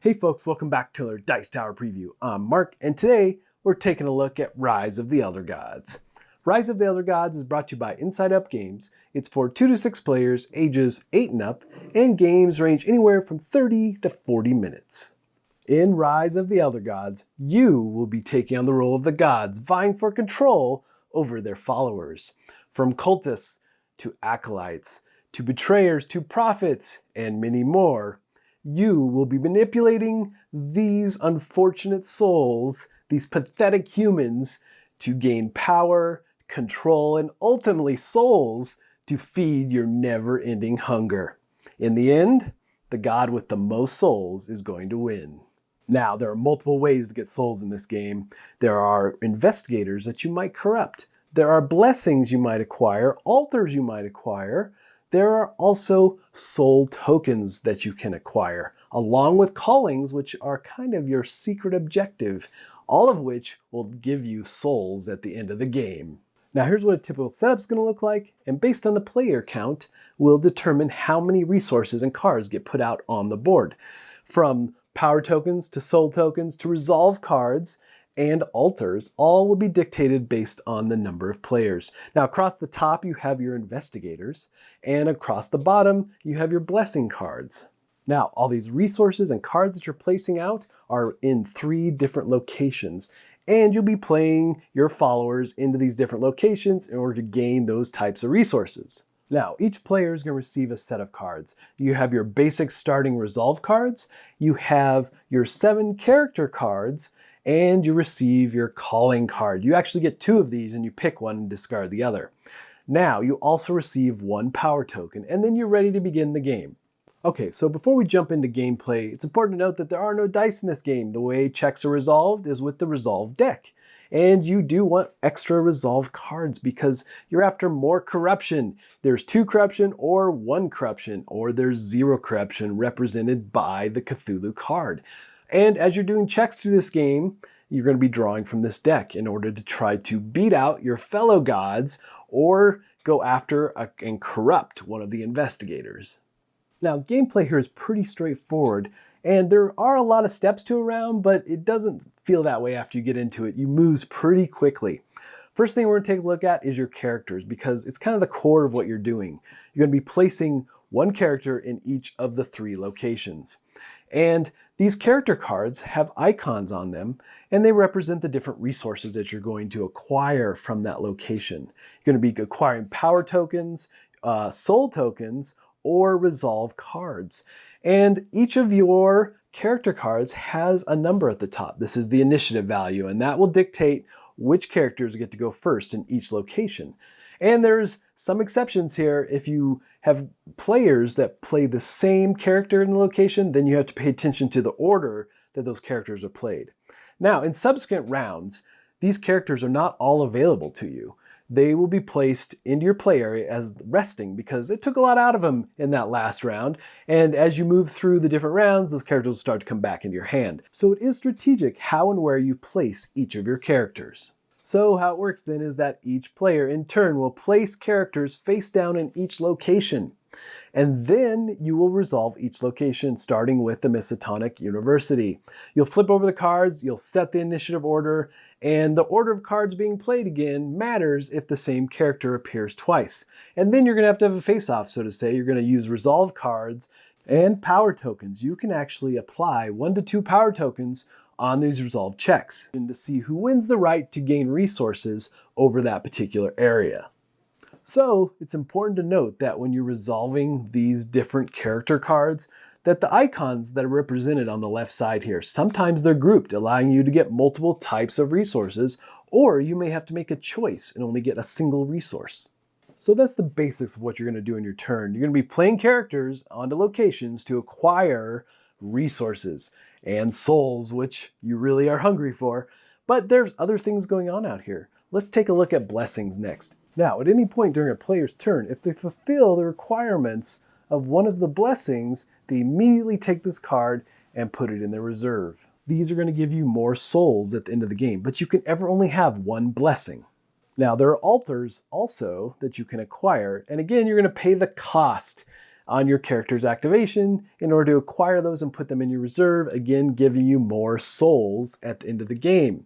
Hey folks, welcome back to our Dice Tower preview. I'm Mark, and today we're taking a look at Rise of the Elder Gods. Rise of the Elder Gods is brought to you by Inside Up Games. It's for 2 to 6 players, ages 8 and up, and games range anywhere from 30 to 40 minutes. In Rise of the Elder Gods, you will be taking on the role of the gods, vying for control over their followers. From cultists to acolytes, to betrayers, to prophets, and many more. You will be manipulating these unfortunate souls, these pathetic humans, to gain power, control, and ultimately souls to feed your never-ending hunger. In the end, the god with the most souls is going to win. Now, there are multiple ways to get souls in this game. There are investigators that you might corrupt. There are blessings you might acquire, altars you might acquire. There are also soul tokens that you can acquire, along with callings, which are kind of your secret objective, all of which will give you souls at the end of the game. Now here's what a typical setup is going to look like, and based on the player count, we'll determine how many resources and cards get put out on the board. From power tokens to soul tokens to resolve cards and altars, all will be dictated based on the number of players. Now across the top you have your investigators, and across the bottom you have your blessing cards. Now all these resources and cards that you're placing out are in 3 different locations, and you'll be playing your followers into these different locations in order to gain those types of resources. Now, each player is going to receive a set of cards. You have your basic starting resolve cards, you have your 7 character cards, and you receive your calling card. You actually get 2 of these and you pick one and discard the other. Now, you also receive 1 power token, and then you're ready to begin the game. Okay, so before we jump into gameplay, it's important to note that there are no dice in this game. The way checks are resolved is with the resolve deck. And you do want extra resolve cards because you're after more corruption. There's 2 corruption or 1 corruption, or there's 0 corruption represented by the Cthulhu card. And as you're doing checks through this game, you're going to be drawing from this deck in order to try to beat out your fellow gods or go after and corrupt one of the investigators. Now, gameplay here is pretty straightforward, and there are a lot of steps to a round, but it doesn't feel that way after you get into it. You move pretty quickly. First thing we're going to take a look at is your characters, because it's kind of the core of what you're doing. You're going to be placing 1 character in each of the 3 locations. And these character cards have icons on them, and they represent the different resources that you're going to acquire from that location. You're going to be acquiring power tokens, soul tokens, or resolve cards. And each of your character cards has a number at the top. This is the initiative value, and that will dictate which characters get to go first in each location. And there's some exceptions here. If you have players that play the same character in the location, then you have to pay attention to the order that those characters are played. Now, in subsequent rounds, these characters are not all available to you. They will be placed into your play area as resting because it took a lot out of them in that last round. And as you move through the different rounds, those characters will start to come back into your hand. So it is strategic how and where you place each of your characters. So how it works then is that each player in turn will place characters face down in each location. And then you will resolve each location, starting with the Miskatonic University. You'll flip over the cards, you'll set the initiative order, and the order of cards being played again matters if the same character appears twice. And then you're going to have a face-off, so to say. You're going to use resolve cards and power tokens. You can actually apply 1 to 2 power tokens on these resolve checks and to see who wins the right to gain resources over that particular area. So it's important to note that when you're resolving these different character cards, that the icons that are represented on the left side here, sometimes they're grouped, allowing you to get multiple types of resources, or you may have to make a choice and only get a single resource. So that's the basics of what you're going to do in your turn. You're going to be playing characters onto locations to acquire resources and souls, which you really are hungry for. But there's other things going on out here. Let's take a look at blessings next. Now, at any point during a player's turn, if they fulfill the requirements of one of the blessings, they immediately take this card and put it in their reserve. These are going to give you more souls at the end of the game, but you can ever only have 1 blessing. Now, there are altars also that you can acquire, and again, you're going to pay the cost on your character's activation in order to acquire those and put them in your reserve, again giving you more souls at the end of the game.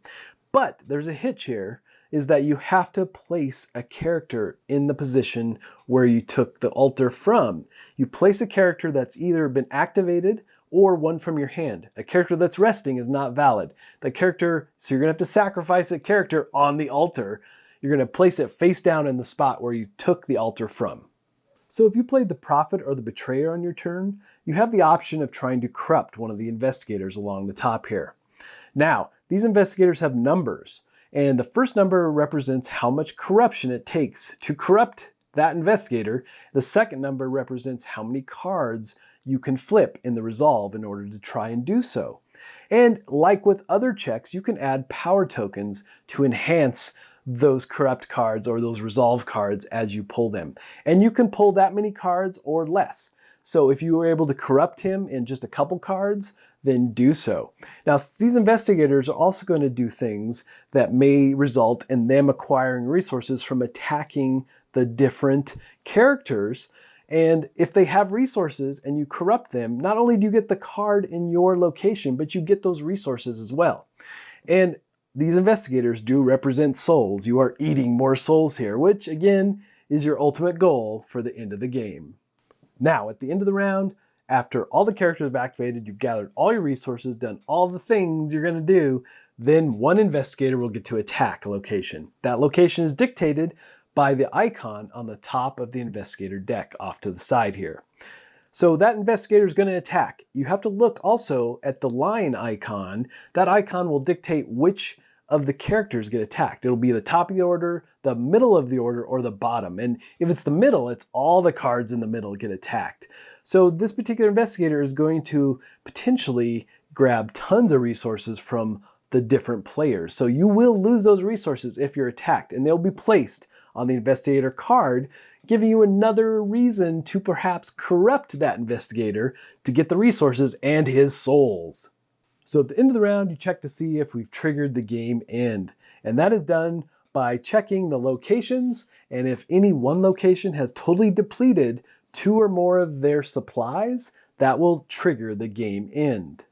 But there's a hitch here, is that you have to place a character in the position where you took the altar from. You place a character that's either been activated or one from your hand. A character that's resting is not valid. The character, so you're gonna have to sacrifice a character on the altar. You're gonna place it face down in the spot where you took the altar from. So if you played the Prophet or the Betrayer on your turn, you have the option of trying to corrupt one of the investigators along the top here. Now, these investigators have numbers, and the first number represents how much corruption it takes to corrupt that investigator. The second number represents how many cards you can flip in the resolve in order to try and do so. And like with other checks, you can add power tokens to enhance those corrupt cards or those resolve cards as you pull them. And you can pull that many cards or less. So if you were able to corrupt him in just a couple cards, then do so. Now, these investigators are also going to do things that may result in them acquiring resources from attacking the different characters. And if they have resources and you corrupt them, not only do you get the card in your location, but you get those resources as well. And these investigators do represent souls. You are eating more souls here, which again is your ultimate goal for the end of the game. Now, at the end of the round, after all the characters have activated, you've gathered all your resources, done all the things you're going to do, then one investigator will get to attack a location. That location is dictated by the icon on the top of the investigator deck off to the side here. So that investigator is going to attack. You have to look also at the line icon. That icon will dictate which of the characters get attacked. It'll be the top of the order, the middle of the order, or the bottom. And if it's the middle, it's all the cards in the middle get attacked. So this particular investigator is going to potentially grab tons of resources from the different players. So you will lose those resources if you're attacked, and they'll be placed on the investigator card, giving you another reason to perhaps corrupt that investigator to get the resources and his souls. So at the end of the round, you check to see if we've triggered the game end. And that is done by checking the locations, and if any one location has totally depleted 2 or more of their supplies, that will trigger the game end.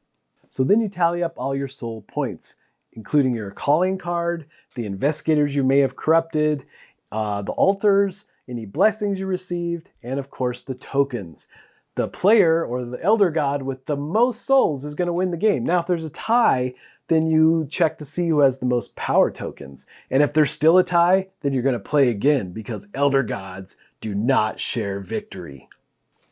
So then you tally up all your soul points, including your calling card, the investigators you may have corrupted, the altars, any blessings you received, and of course the tokens. The player or the elder god with the most souls is going to win the game. Now, if there's a tie, then you check to see who has the most power tokens. And if there's still a tie, then you're going to play again because elder gods do not share victory.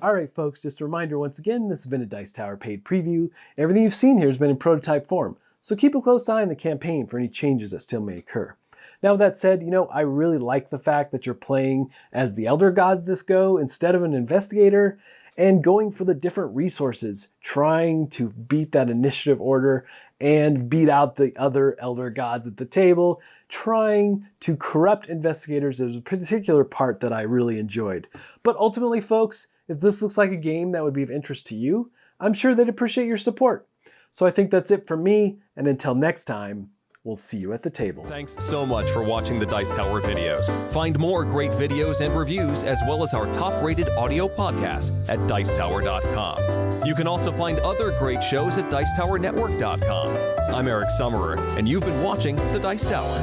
All right, folks, just a reminder once again, this has been a Dice Tower paid preview. Everything you've seen here has been in prototype form, so keep a close eye on the campaign for any changes that still may occur. Now, with that said, I really like the fact that you're playing as the elder gods this go instead of an investigator, and going for the different resources, trying to beat that initiative order and beat out the other elder gods at the table, trying to corrupt investigators is a particular part that I really enjoyed. But ultimately, folks, if this looks like a game that would be of interest to you, I'm sure they'd appreciate your support. So I think that's it for me, and until next time, we'll see you at the table. Thanks so much for watching the Dice Tower videos. Find more great videos and reviews, as well as our top-rated audio podcast at Dicetower.com. You can also find other great shows at Dicetowernetwork.com. I'm Eric Summerer, and you've been watching The Dice Tower.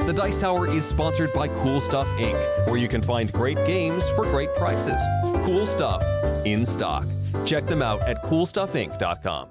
The Dice Tower is sponsored by Cool Stuff Inc., where you can find great games for great prices. Cool stuff in stock. Check them out at CoolStuffInc.com.